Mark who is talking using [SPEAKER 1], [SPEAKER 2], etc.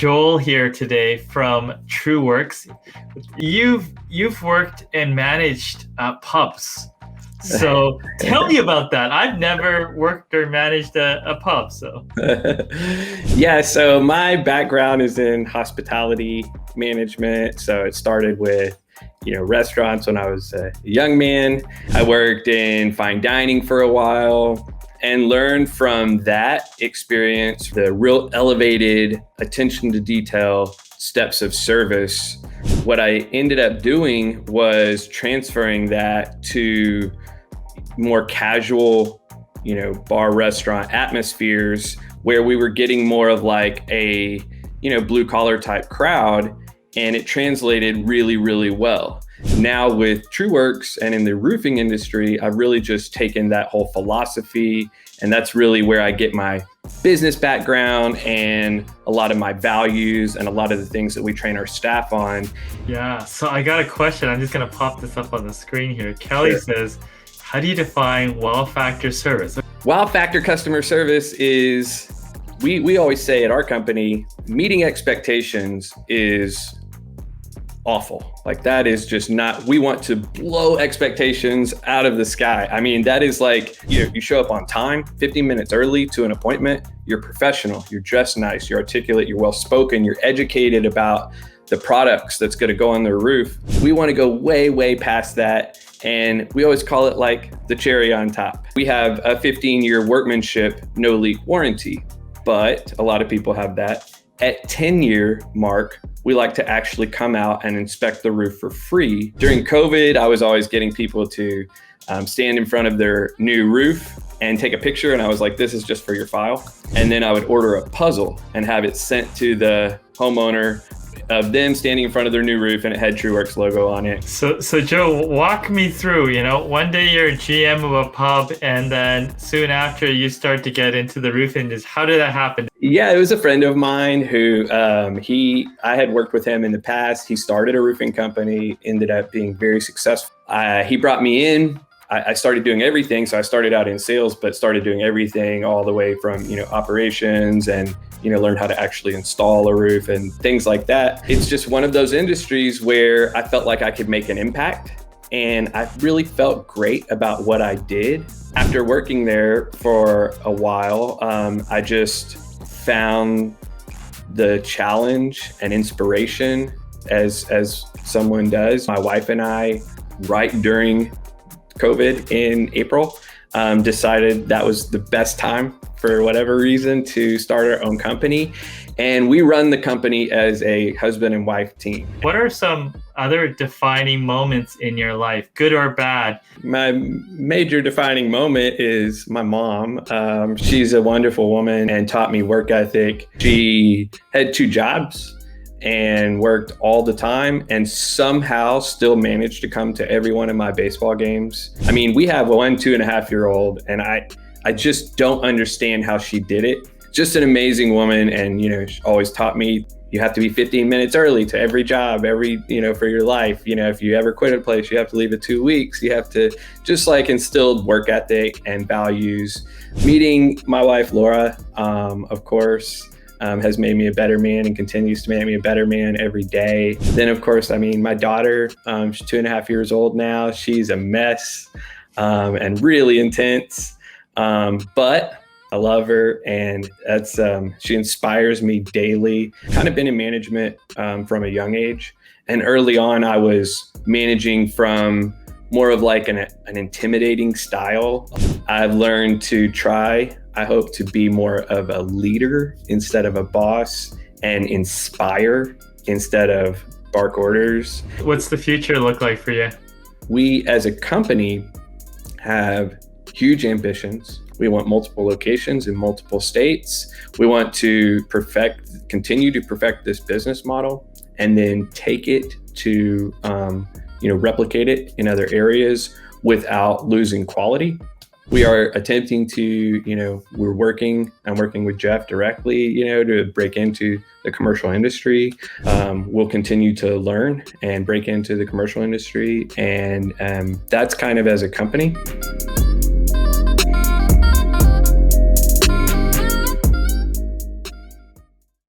[SPEAKER 1] Joel here today from TrueWorks. You've worked and managed pubs. So tell me about that. I've never worked or managed a pub. So
[SPEAKER 2] yeah, so my background is in hospitality management. So it started with restaurants when I was a young man. I worked in fine dining for a while and learned from that experience the real elevated attention to detail steps of service. What I ended up doing was transferring that to more casual, bar restaurant atmospheres where we were getting more of like a, blue collar type crowd, and it translated really, really well. Now with TrueWorks and in the roofing industry, I've really just taken that whole philosophy, and that's really where I get my business background and a lot of my values and a lot of the things that we train our staff on.
[SPEAKER 1] Yeah, so I got a question. I'm just going to pop this up on the screen here. Kelly says, how do you define wow factor service?
[SPEAKER 2] Wow factor customer service is, we always say at our company, meeting expectations is awful. Like that is just not, we want to blow expectations out of the sky. I mean, that is like, you show up on time, 15 minutes early to an appointment, you're professional, you're dressed nice, you're articulate, you're well-spoken, you're educated about the products that's going to go on their roof. We want to go way, way past that. And we always call it like the cherry on top. We have a 15-year workmanship, no leak warranty, but a lot of people have that. At 10-year mark, we like to actually come out and inspect the roof for free. During COVID, I was always getting people to stand in front of their new roof and take a picture. And I was like, this is just for your file. And then I would order a puzzle and have it sent to the homeowner of them standing in front of their new roof, and it had TrueWorks logo on it.
[SPEAKER 1] So Joe, walk me through, one day you're a GM of a pub, and then soon after you start to get into the roof industry. How did that happen?
[SPEAKER 2] Yeah, it was a friend of mine who I had worked with him in the past. He started a roofing company, ended up being very successful. He brought me in. I started doing everything. So I started out in sales, but started doing everything all the way from, operations and, learn how to actually install a roof and things like that. It's just one of those industries where I felt like I could make an impact, and I really felt great about what I did. After working there for a while, I just found the challenge and inspiration as someone does. My wife and I, right during COVID in April, decided that was the best time for whatever reason to start our own company. And we run the company as a husband and wife team.
[SPEAKER 1] What are some other defining moments in your life, good or bad?
[SPEAKER 2] My major defining moment is my mom. She's a wonderful woman and taught me work ethic. She had 2 jobs and worked all the time and somehow still managed to come to every one of my baseball games. I mean, we have a 2.5-year-old, and I just don't understand how she did it. Just an amazing woman. And, she always taught me you have to be 15 minutes early to every job, for your life. If you ever quit a place, you have to leave it 2 weeks. You have to just instilled work ethic and values. Meeting my wife, Laura, of course, has made me a better man and continues to make me a better man every day. Then, of course, my daughter, she's 2.5 years old now. She's a mess and really intense, but I love her, and that's she inspires me daily. Kind of been in management from a young age, and early on I was managing from more of an intimidating style. I've learned to try, I hope, to be more of a leader instead of a boss, and inspire instead of bark orders.
[SPEAKER 1] What's the future look like for you?
[SPEAKER 2] We as a company have huge ambitions. We want multiple locations in multiple states. We want to continue to perfect this business model, and then take it to, replicate it in other areas without losing quality. We are attempting to, I'm working with Jeff directly, to break into the commercial industry. We'll continue to learn and break into the commercial industry. And that's kind of as a company.